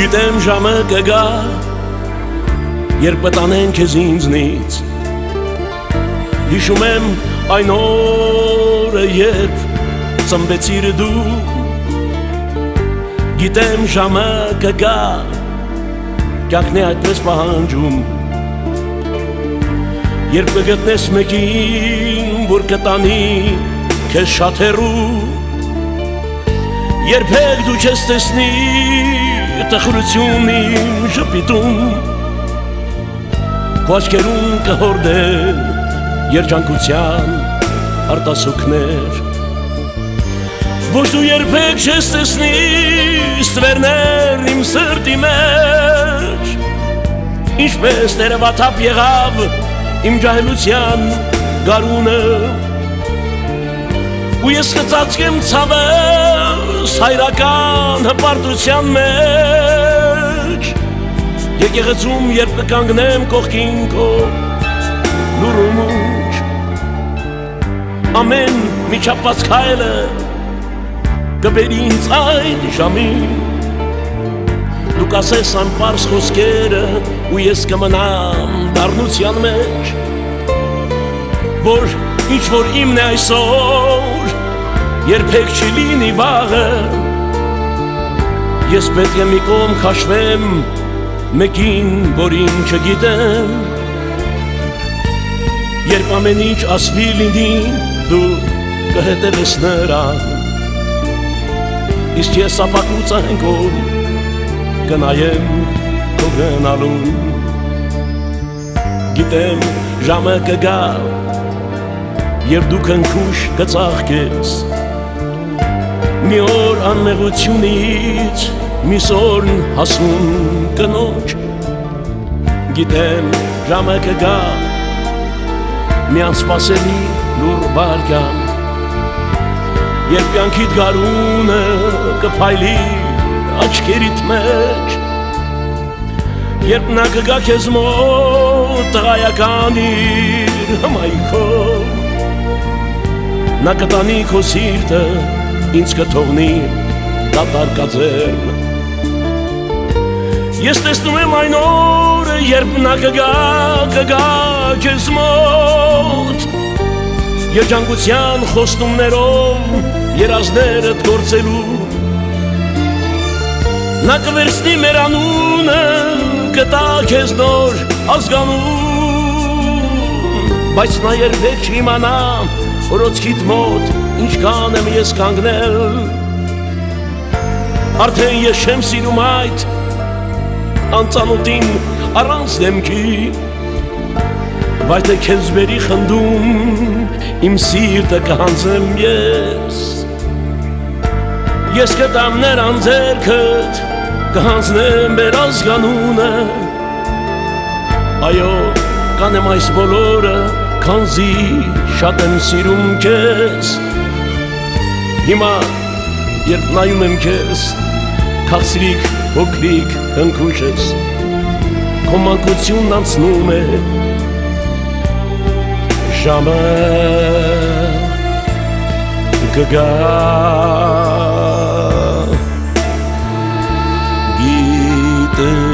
Գիտեմ ժամը կգա, երբ պտանեն քեզ ինձնից, հիշում եմ այն օրը, երբ ծնվեցիր դու, գիտեմ ժամը կգա, կյանքն է այդպես պահանջում, երբ կգտնես մեկին, որ կտանի քեզ շատ հեռու, երբեք դու չես տեսնի տխրություն իմ ժպիտում, քո աչքերում կհորդեն երջանկության արտասուքներ, ոչ դու երբեք չես տեսնի ստվերներ իմ սրտի մեջ, ինչպես տերևաթափ եղավ իմ ջահելության գարունը, ու ես կծածկեմ ցավս հայրական հպարտության մեջ, եկեղեցում երբ կկանգնեմ կողքին քո լուռ ու մուճ, ամեն միջապված քայլը կբերի ինձ այն ժամին, դու կասես անպարզ խոսքերը ու ես կմնամ դառնության մեջ, որ ինչ որ իմն է այսօր, երբեք չի լինի վաղը, ես պետք է մի կողմ քաշվեմ մեկին, որին չգիտեմ, երբ ամեն ինչ ասվի լինի, դու կհետևես նրան, իսկ ես ապակու ծանքով կնայեմ քո գնալուն, գիտեմ ժամը կգա, երբ դու քնքուշ կծաղկես, մի օր անմեղությունից միսօրն հասուն կնոջ, գիտեմ ժամը կգա, մի անսպասելի լուռ վայրկյան, երբ կյանքիդ գարունը կփայլի աչքերիդ մեջ, երբ նա կգա քեզ մոտ տղայական իր հմայքով, նա կտանի քո սիրտը, ինձ կթողնի դատարկաձեռն, ես տեսնում եմ այն օրը, երբ նա կգա քեզ մոտ, երջանկության խոստումներով երազներդ գործելու, նա կվերցնի մեր անունը, կտա քեզ նոր ազգանուն, բայց նա երբեք չիմանա օրոցքիդ մոտ ինչքան եմ ես կանգնել, արդեն ես չեմ սիրում այդ անծանոթին առանց դեմքի, բայց թե քեզ բերի խնդում իմ սիրտը կհանձեմ ես կտամ նրան ձեռքդ, կհանձնեմ մեր ազգանունը, այո կանեմ այս բոլորը, քանզի շատ եմ սիրում քեզ, հիմա երբ նայում եմ քեզ, քաղցրիկ փոքրիկ հնքուշս, քո մանկությունն անցնում է, ժամը կգա, գիտեմ